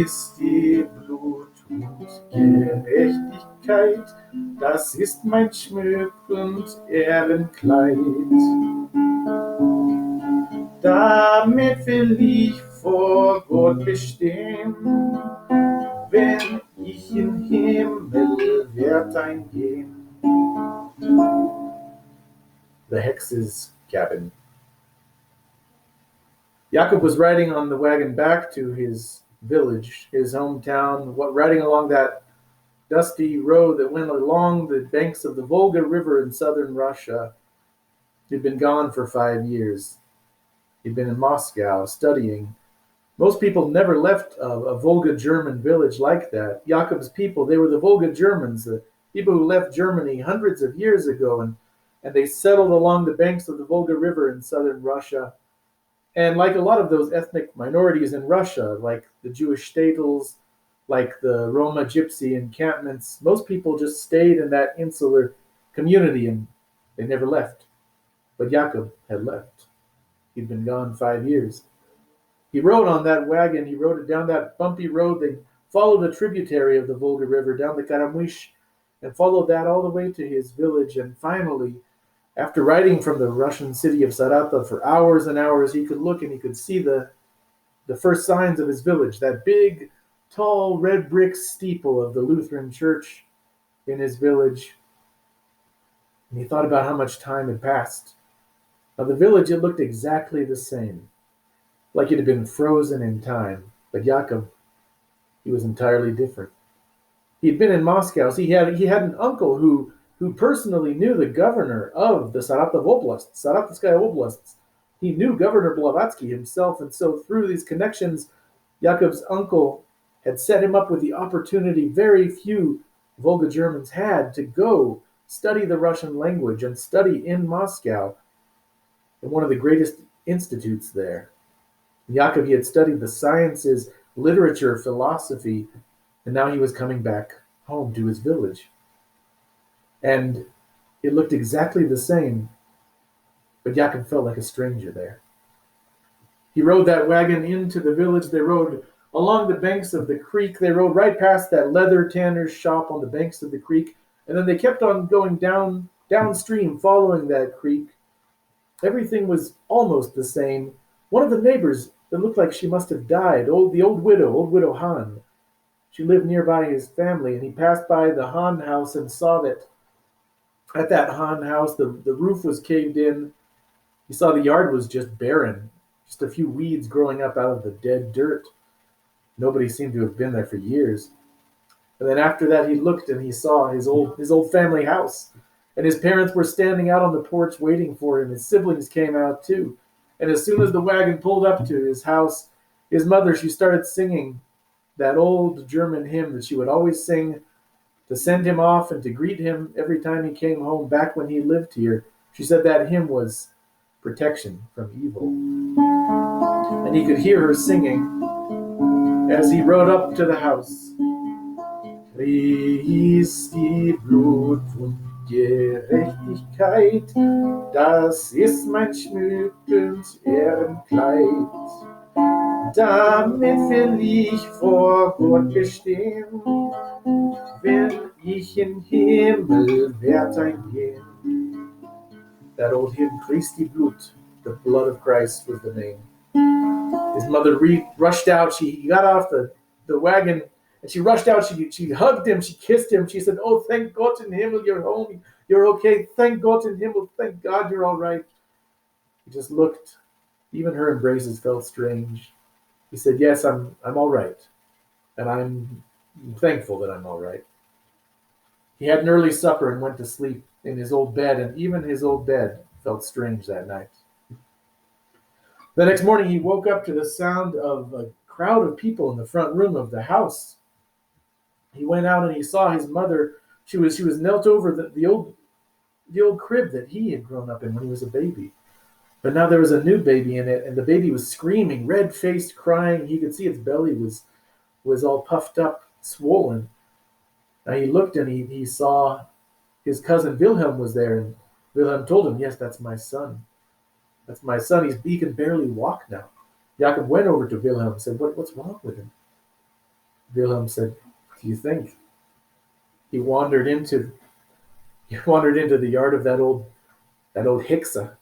Ist die Blut und Gerechtigkeit, das ist mein Schmuck und Ehrenkleid. Damit will ich vor Gott bestehen, wenn ich in Himmel werd eingehen. The Hex's Cabin. Jakob was riding on the wagon back to his village, his hometown, riding along that dusty road that went along the banks of the Volga River in southern Russia. He'd been gone for 5 years. He'd been in Moscow studying. Most people never left a Volga German village like that. Jakob's people, they were the Volga Germans, the people who left Germany hundreds of years ago, and they settled along the banks of the Volga River in southern Russia. And like a lot of those ethnic minorities in Russia, like the Jewish shtetls, like the Roma Gypsy encampments, most people just stayed in that insular community and they never left. But Jakob had left. He'd been gone 5 years. He rode on that wagon, he rode it down that bumpy road. They followed a tributary of the Volga River down the Karamysh and followed that all the way to his village. And finally, after riding from the Russian city of Saratov for hours and hours, he could look and he could see the first signs of his village, that big, tall, red brick steeple of the Lutheran church in his village. And he thought about how much time had passed. Now, the village, it looked exactly the same, like it had been frozen in time. But Jakob, he was entirely different. He'd been in Moscow. So he had an uncle who personally knew the governor of the Saratov Oblast, Saratovskaya Oblast. He knew Governor Blavatsky himself, and so through these connections, Jakob's uncle had set him up with the opportunity very few Volga Germans had to go study the Russian language and study in Moscow in one of the greatest institutes there. Jakob, he had studied the sciences, literature, philosophy, and now he was coming back home to his village. And it looked exactly the same, but Jakob felt like a stranger there. He rode that wagon into the village. They rode along the banks of the creek. They rode right past that leather tanner's shop on the banks of the creek, and then they kept on going downstream, following that creek. Everything was almost the same. One of the neighbors, that looked like she must have died, the old widow Han. She lived nearby his family, and he passed by the Han house and saw that at that Han house, the roof was caved in. He saw the yard was just barren, just a few weeds growing up out of the dead dirt. Nobody seemed to have been there for years. And then after that, he looked and he saw his old family house. And his parents were standing out on the porch waiting for him. His siblings came out too. And as soon as the wagon pulled up to his house, his mother, she started singing that old German hymn that she would always sing to send him off and to greet him every time he came home back when he lived here. She said that hymn was protection from evil. And he could hear her singing as he rode up to the house. Christi Blut und Gerechtigkeit, das ist mein Schmuck und Ehrenkleid. Damit will ich vor Gott bestehen, wenn ich in Himmel werd eingehen. That old hymn, Christi Blut, the blood of Christ was the name. His mother rushed out. She got off the wagon and she rushed out. She hugged him. She kissed him. She said, "Oh, thank God in Himmel, you're home. You're okay. Thank God in Himmel. Thank God you're all right." He just looked. Even her embraces felt strange. He said, "Yes, I'm all right. And I'm thankful that I'm all right." He had an early supper and went to sleep in his old bed, and even his old bed felt strange that night. The next morning, he woke up to the sound of a crowd of people in the front room of the house. He went out and he saw his mother. She was knelt over the old crib that he had grown up in when he was a baby. But now there was a new baby in it, and the baby was screaming, red-faced, crying. He could see its belly was all puffed up, swollen. Now he looked and he saw his cousin Wilhelm was there, and Wilhelm told him, "Yes, that's my son. That's my son. He can barely walk now." Jakob went over to Wilhelm and said, "What's wrong with him?" Wilhelm said, "What do you think?" He wandered into the yard of that old Hixa,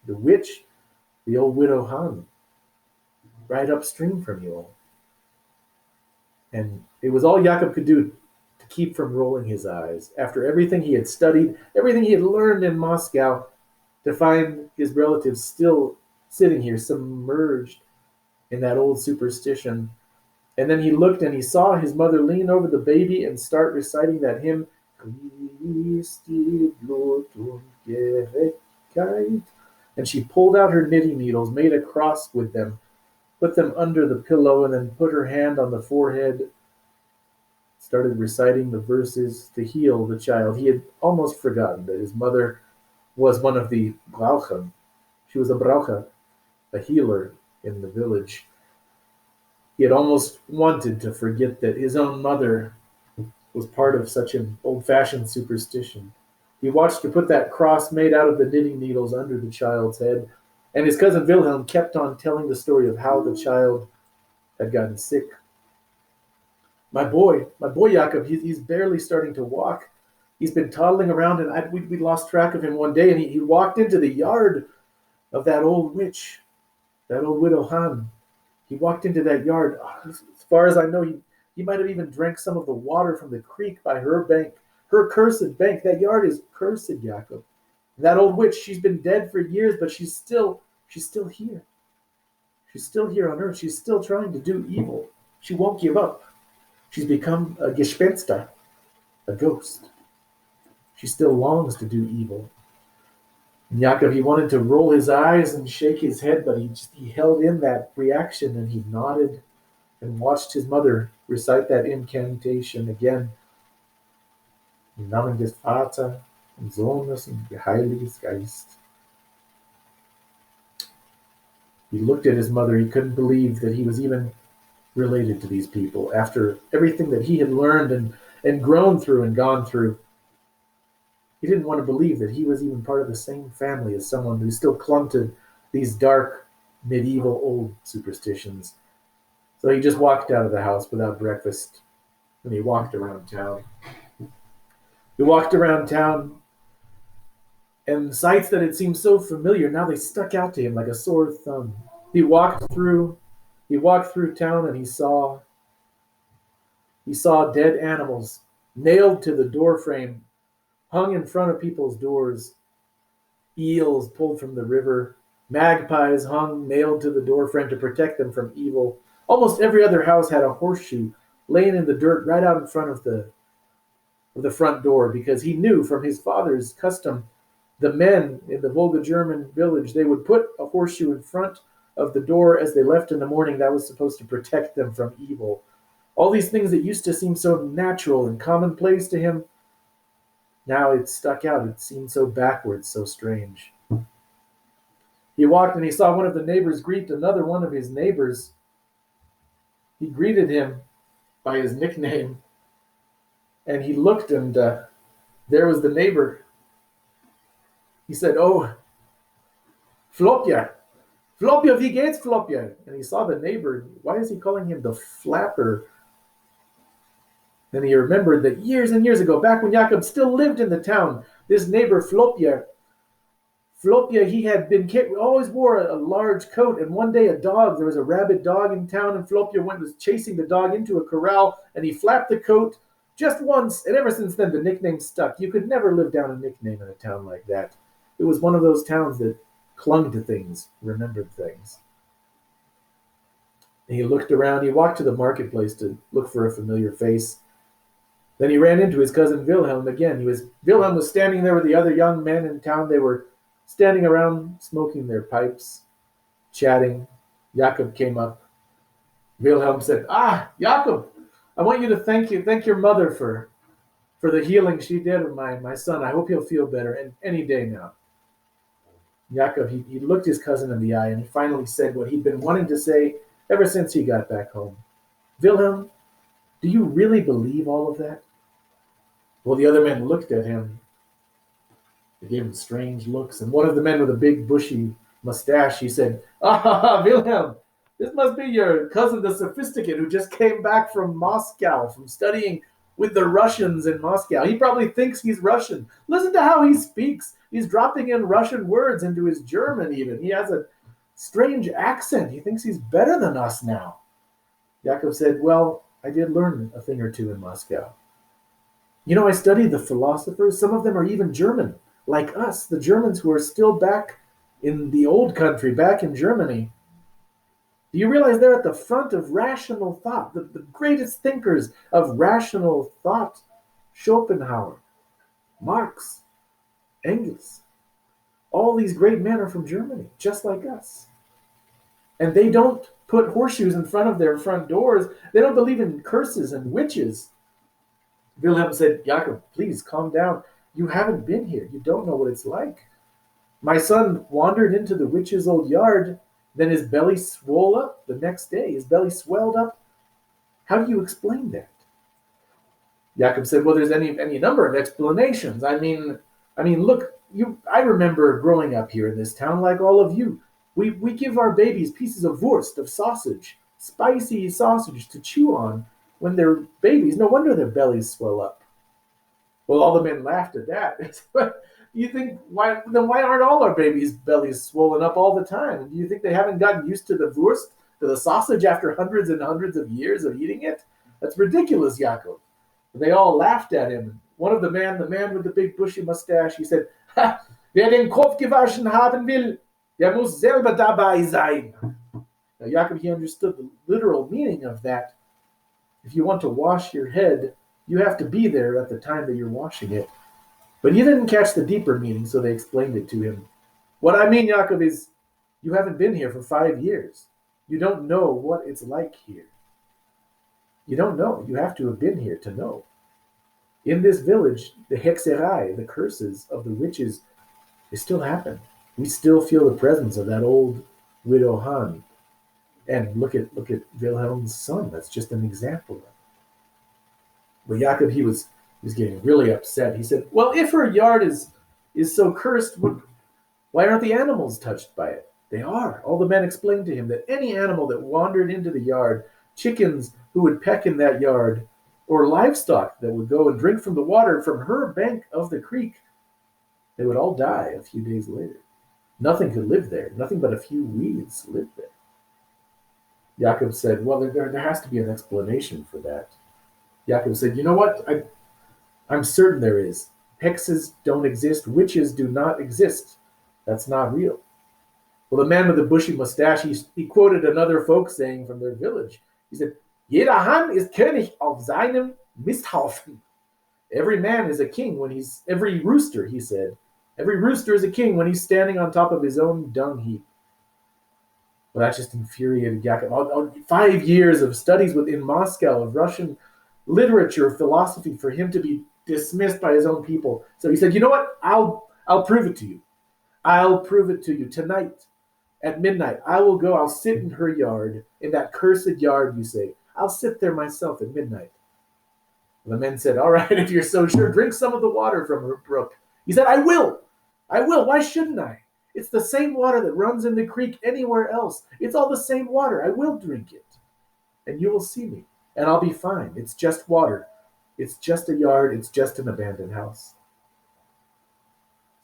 the witch, the old widow Han, right upstream from you all. And it was all Jakob could do to keep from rolling his eyes. After everything he had studied, everything he had learned in Moscow, to find his relatives still sitting here, submerged in that old superstition. And then he looked and he saw his mother lean over the baby and start reciting that hymn, Christi Blut und Gerechtigkeit. And she pulled out her knitting needles, made a cross with them, put them under the pillow, and then put her hand on the forehead, started reciting the verses to heal the child. He had almost forgotten that his mother was one of the Brauchen. She was a Brauche, a healer in the village. He had almost wanted to forget that his own mother was part of such an old-fashioned superstition. He watched her put that cross made out of the knitting needles under the child's head, and his cousin Wilhelm kept on telling the story of how the child had gotten sick. My boy Jakob, he's barely starting to walk. He's been toddling around, and we lost track of him one day, and he walked into the yard of that old witch, that old widow Han. He walked into that yard. As far as I know, he might have even drank some of the water from the creek by her bank, her cursed bank. That yard is cursed, Jakob. That old witch, she's been dead for years, but she's still here. She's still here on earth. She's still trying to do evil. She won't give up. She's become a Gespenster, a ghost. She still longs to do evil. And Jakob, he wanted to roll his eyes and shake his head, but he held in that reaction, and he nodded and watched his mother recite that incantation again. Im Namen des Vaters und Sohnes und Heiliges Geist. He looked at his mother. He couldn't believe that he was even related to these people after everything that he had learned and grown through and gone through. He didn't want to believe that he was even part of the same family as someone who still clung to these dark, medieval, old superstitions. So he just walked out of the house without breakfast, and he walked around town. He walked around town, and sights that had seemed so familiar, now they stuck out to him like a sore thumb. He walked through town, and he saw dead animals nailed to the doorframe, hung in front of people's doors, eels pulled from the river, magpies hung nailed to the doorframe to protect them from evil. Almost every other house had a horseshoe laying in the dirt right out in front of the front door, because he knew from his father's custom, the men in the Volga German village, they would put a horseshoe in front of the door as they left in the morning. That was supposed to protect them from evil. All these things that used to seem so natural and commonplace to him, now it stuck out. It seemed so backwards, so strange. He walked and he saw one of the neighbors greet another one of his neighbors. He greeted him by his nickname, and he looked, and there was the neighbor. He said, "Oh, Flopja. Flopja, wie geht's, Flopja?" And he saw the neighbor. Why is he calling him the flapper? Then he remembered that years and years ago, back when Jakob still lived in the town, this neighbor Flopja, he had been always wore a large coat, and one day there was a rabid dog in town, and Flopja was chasing the dog into a corral, and he flapped the coat just once, and ever since then the nickname stuck. You could never live down a nickname in a town like that. It was one of those towns that clung to things, remembered things. And he looked around. He walked to the marketplace to look for a familiar face. Then he ran into his cousin Wilhelm again. Wilhelm was standing there with the other young men in town. They were standing around smoking their pipes, chatting. Jakob came up. Wilhelm said, Jakob, I want you to thank your mother for the healing she did with my son. I hope he'll feel better any day now." Jakob, he looked his cousin in the eye, and he finally said what he'd been wanting to say ever since he got back home. "Wilhelm, do you really believe all of that?" Well, the other men looked at him. They gave him strange looks, and one of the men with a big bushy mustache, he said, "Ah, Wilhelm, this must be your cousin, the sophisticate, who just came back from Moscow, from studying with the Russians in Moscow. He probably thinks he's Russian. Listen to how he speaks. He's dropping in Russian words into his German even. He has a strange accent. He thinks he's better than us now." Yakov said, "Well, I did learn a thing or two in Moscow. I studied the philosophers. Some of them are even German, like us, the Germans who are still back in the old country, back in Germany. Do you realize they're at the front of rational thought, the greatest thinkers of rational thought? Schopenhauer, Marx, Engels, all these great men are from Germany, just like us. And they don't put horseshoes in front of their front doors. They don't believe in curses and witches." Wilhelm said, "Jakob, please calm down. You haven't been here. You don't know what it's like. My son wandered into the witch's old yard, then his belly swelled up the next day. His belly swelled up. How do you explain that?" Jakob said, "Well, there's any number of explanations. Look, I remember growing up here in this town like all of you. We give our babies pieces of wurst, of sausage, spicy sausage to chew on when they're babies. No wonder their bellies swell up." Well, all the men laughed at that. You think, why aren't all our babies' bellies swollen up all the time? Do you think they haven't gotten used to the wurst, to the sausage after hundreds and hundreds of years of eating it? That's ridiculous, Jakob. They all laughed at him. One of the man with the big bushy mustache, he said, "Ha, wer den Kopf gewaschen haben will, der muss selber dabei sein." Now, Jakob, he understood the literal meaning of that. If you want to wash your head, you have to be there at the time that you're washing it. But he didn't catch the deeper meaning, so they explained it to him. "What I mean, Jakob, is you haven't been here for 5 years. You don't know what it's like here. You don't know. You have to have been here to know. In this village, the hexerei, the curses of the witches, they still happen. We still feel the presence of that old widow Han. And look at Wilhelm's son. That's just an example of it." But Jakob, he was getting really upset. He said, "Well, if her yard is so cursed, why aren't the animals touched by it?" They are. All the men explained to him that any animal that wandered into the yard, chickens who would peck in that yard, or livestock that would go and drink from the water from her bank of the creek, they would all die a few days later. Nothing could live there. Nothing but a few weeds lived there. Jakob said, "Well, there has to be an explanation for that." Jakob said, "You know what? I'm certain there is. Hexes don't exist. Witches do not exist. That's not real." Well, the man with the bushy mustache, he quoted another folk saying from their village. He said, "Jeder Hahn ist König auf seinem Misthaufen." Every man is a king every rooster, he said. Every rooster is a king when he's standing on top of his own dung heap. Well, that just infuriated Yakov. 5 years of studies within Moscow of Russian literature, philosophy, for him to be dismissed by his own people. So he said, "You know what? I'll prove it to you. I'll prove it to you tonight at midnight. I will go. I'll sit in her yard, in that cursed yard, you say. I'll sit there myself at midnight." The men said, "All right, if you're so sure, drink some of the water from her brook." He said, "I will. I will. Why shouldn't I? It's the same water that runs in the creek anywhere else. It's all the same water. I will drink it. And you will see me. And I'll be fine. It's just water. It's just a yard. It's just an abandoned house."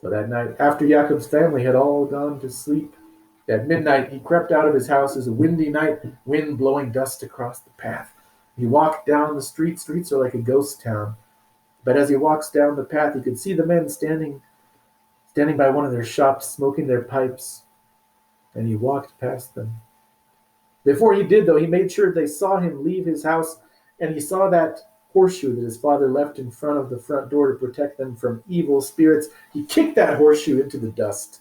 So that night, after Jacob's family had all gone to sleep, at midnight he crept out of his house as a windy night, wind blowing dust across the path. He walked down the street. Streets are like a ghost town. But as he walks down the path, he could see the men standing by one of their shops, smoking their pipes. And he walked past them. Before he did, though, he made sure they saw him leave his house, and he saw that horseshoe that his father left in front of the front door to protect them from evil spirits. He kicked that horseshoe into the dust.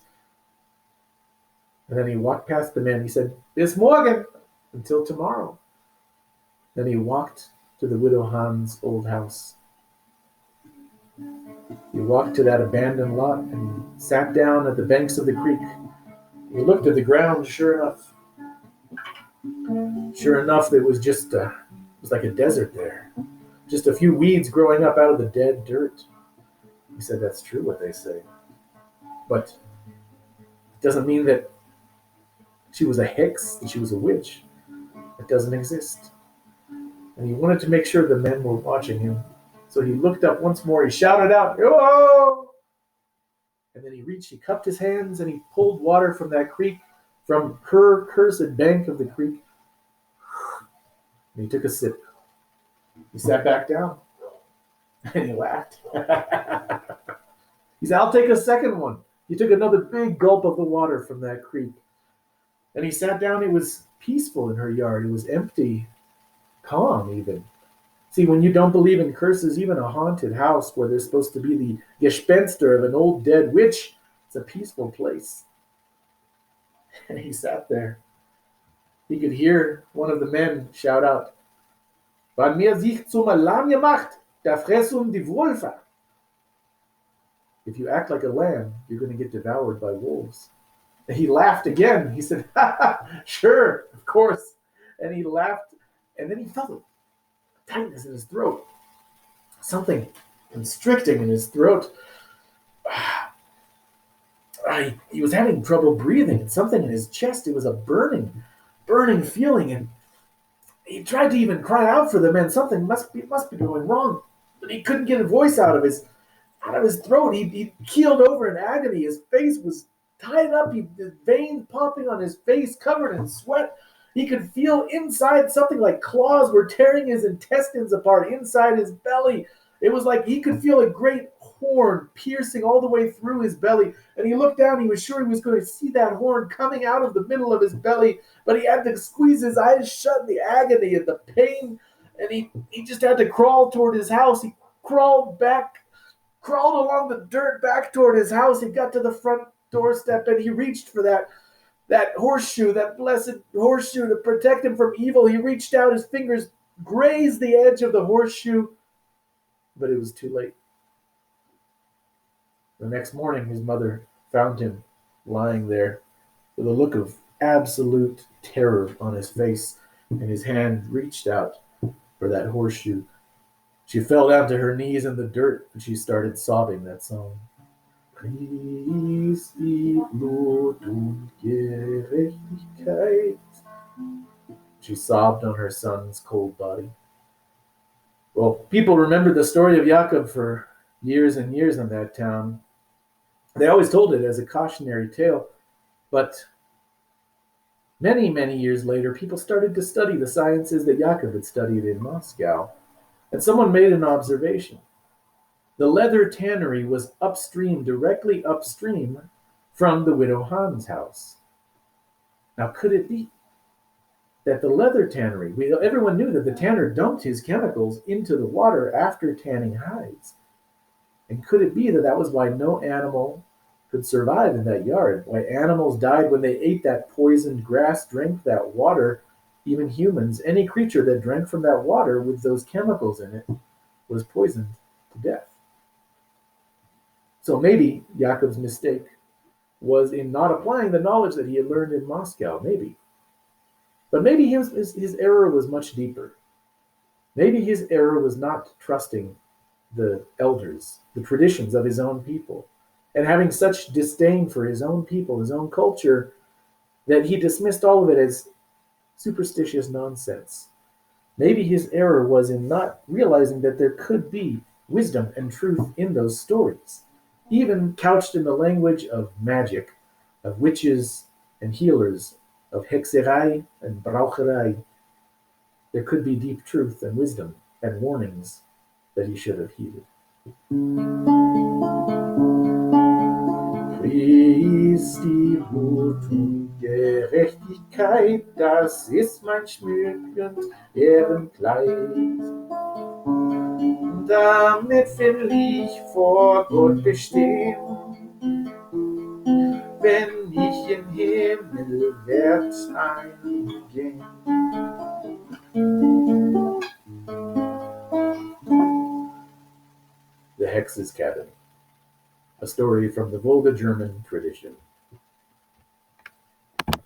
And then he walked past the men. He said, "Bis morgen," until tomorrow. Then he walked to the widow Han's old house. He walked to that abandoned lot and he sat down at the banks of the creek. He looked at the ground. Sure enough, it was just it was like a desert there. just a few weeds growing up out of the dead dirt. He said, that's true what they say. But it doesn't mean that she was a hex, that she was a witch. It doesn't exist. And he wanted to make sure the men were watching him. So he looked up once more, he shouted out, "Whoa!" And then he cupped his hands, and he pulled water from that creek, from her cursed bank of the creek. And he took a sip. He sat back down, and he laughed. He said, I'll take a second one. He took another big gulp of the water from that creek. And he sat down. It was peaceful in her yard. It was empty, calm even. See, when you don't believe in curses, even a haunted house where there's supposed to be the gespenster of an old dead witch, it's a peaceful place. And he sat there. He could hear one of the men shout out, "Wann mir sich zum Lamm gemacht, da fressum die Wölfe." If you act like a lamb, you're going to get devoured by wolves. And he laughed again. He said, "Ha ha, sure, of course." And he laughed, and then he felt a tightness in his throat. Something constricting in his throat. He was having trouble breathing, and something in his chest. It was a burning feeling, and he tried to even cry out for the men. Something must be going wrong, but he couldn't get a voice out of his throat. He keeled over in agony. His face was tied up. The veins popping on his face, covered in sweat. He could feel inside something like claws were tearing his intestines apart inside his belly. It was like he could feel a great horn piercing all the way through his belly. And he looked down. He was sure he was going to see that horn coming out of the middle of his belly. But he had to squeeze his eyes shut in the agony and the pain. And he just had to crawl toward his house. He crawled along the dirt back toward his house. He got to the front doorstep, and he reached for that horseshoe, that blessed horseshoe, to protect him from evil. He reached out, his fingers grazed the edge of the horseshoe, but it was too late. The next morning, his mother found him lying there with a look of absolute terror on his face, and his hand reached out for that horseshoe. She fell down to her knees in the dirt, and she started sobbing that song. Christi Blut und Gerechtigkeit. She sobbed on her son's cold body. Well, people remembered the story of Jakob for years and years in that town. They always told it as a cautionary tale, but many, many years later, people started to study the sciences that Jakob had studied in Moscow, and someone made an observation. The leather tannery was upstream, directly upstream from the widow Hahn's house. Now, could it be that the leather tannery, everyone knew that the tanner dumped his chemicals into the water after tanning hides? And could it be that that was why no animal could survive in that yard? Why animals died when they ate that poisoned grass, drank that water, even humans, any creature that drank from that water with those chemicals in it was poisoned to death. So maybe Jakob's mistake was in not applying the knowledge that he had learned in Moscow, maybe. But maybe his error was much deeper. Maybe his error was not trusting the elders, the traditions of his own people, and having such disdain for his own people, his own culture, that he dismissed all of it as superstitious nonsense. Maybe his error was in not realizing that there could be wisdom and truth in those stories, even couched in the language of magic, of witches and healers, of hexerei and braucherei. There could be deep truth and wisdom and warnings that he should have heeded. Christi Blut und Gerechtigkeit, das ist mein schmückend Ehrenkleid. Damit will ich vor Gott bestehen, wenn ich im Himmel werd eingehen. The Hex's Cabin, a story from the Volga German tradition.